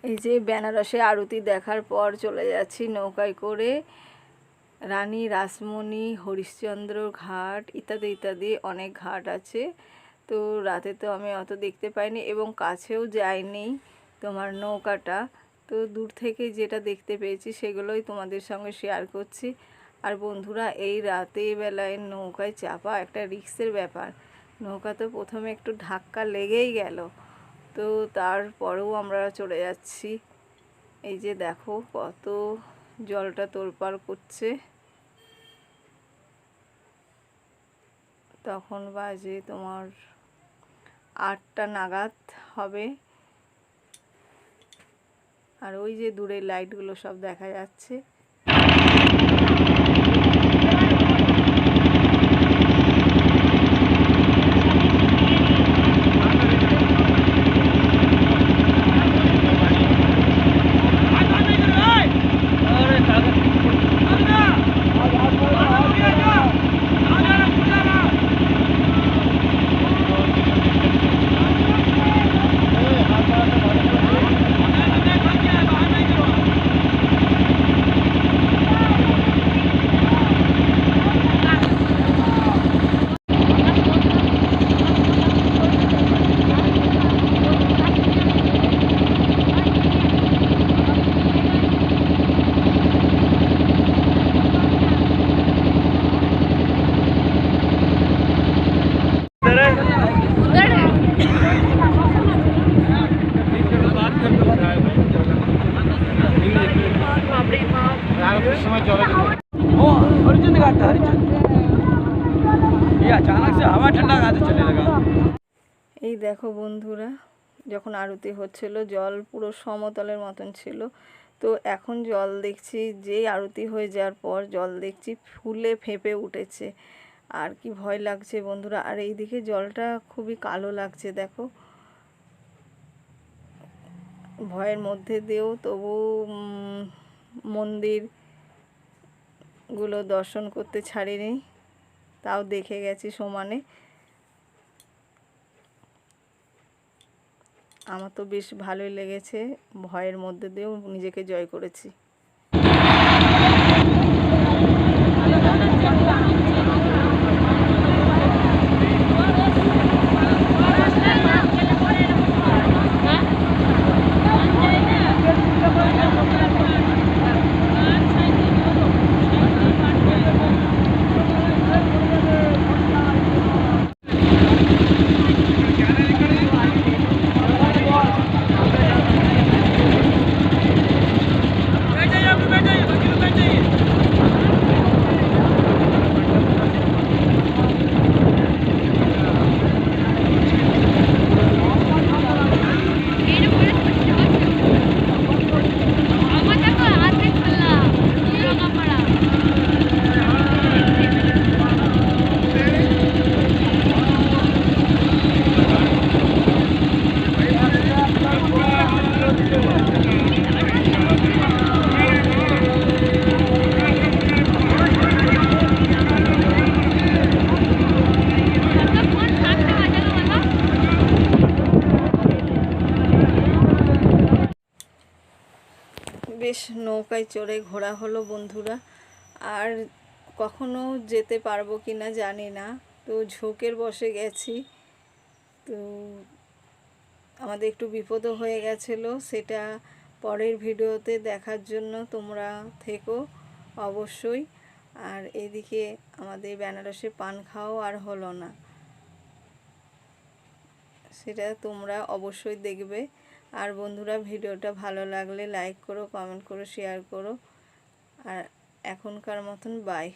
এই যে বেনারসে আরতি দেখার পর চলে যাচ্ছি নৌকায় করে রানী রাসমণি, হরিশ্চন্দ্র ঘাট ইত্যাদি ইত্যাদি অনেক ঘাট আছে। তো রাতে তো আমি অত দেখতে পাইনি এবং কাছেও যাইনি তোমার নৌকাটা, তো দূর থেকে যেটা দেখতে পেয়েছি সেগুলোই তোমাদের সঙ্গে শেয়ার করছি। আর বন্ধুরা, এই রাতে বেলায় নৌকায় চাপা একটা রিস্কের ব্যাপার। নৌকা তো প্রথমে একটু ধাক্কা লেগেই গেল, তো তারপরেও আমরা চলে যাচ্ছি। এই যে দেখো কত জলটা তোলপাড় করছে। তখন বাজে তোমার 8টা নাগাদ হবে। আর ওই যে দূরে লাইটগুলো সব দেখা যাচ্ছে। हरिचंद घाट था, हरिचंद ये अचानक से हवा ठंडा कहाँ से चलने लगा। এই দেখো বন্ধুরা, যখন আরতি হচ্ছিল জল পুরো সমতলের মতন ছিল, তো এখন জল দেখছি যেই আরতি হয়ে যাওয়ার পর জল দেখছি ফুলে ফেঁপে উঠেছে। আর কি ভয় লাগছে বন্ধুরা। আর এইদিকে জলটা খুবই কালো লাগছে দেখো। ভয়ের মধ্যে দিয়েও তবু মন্দিরগুলো দর্শন করতে ছাড়িনি, তাও দেখে গেছি সমানে। আমার তো বেশ ভালোই লেগেছে, ভয়ের মধ্যে দিয়েও নিজেকে জয় করেছি। বেশ নৌকায় চড়ে ঘোরা হলো বন্ধুরা। আর কখনো যেতে পারবো কি না জানি না, তো ঝোঁকের বসে গেছি। তো আমাদের একটু বিপদও হয়ে গেছিলো, সেটা পরের ভিডিওতে দেখার জন্য তোমরা থেকো অবশ্যই। আর এদিকে আমাদের বেনারসে পান খাওয়াও আর হলো না, সেটা তোমরা অবশ্যই দেখবে। আর বন্ধুরা, ভিডিওটা ভালো লাগলে লাইক করো, কমেন্ট করো, শেয়ার করো। আর এখনকার মতন বাই।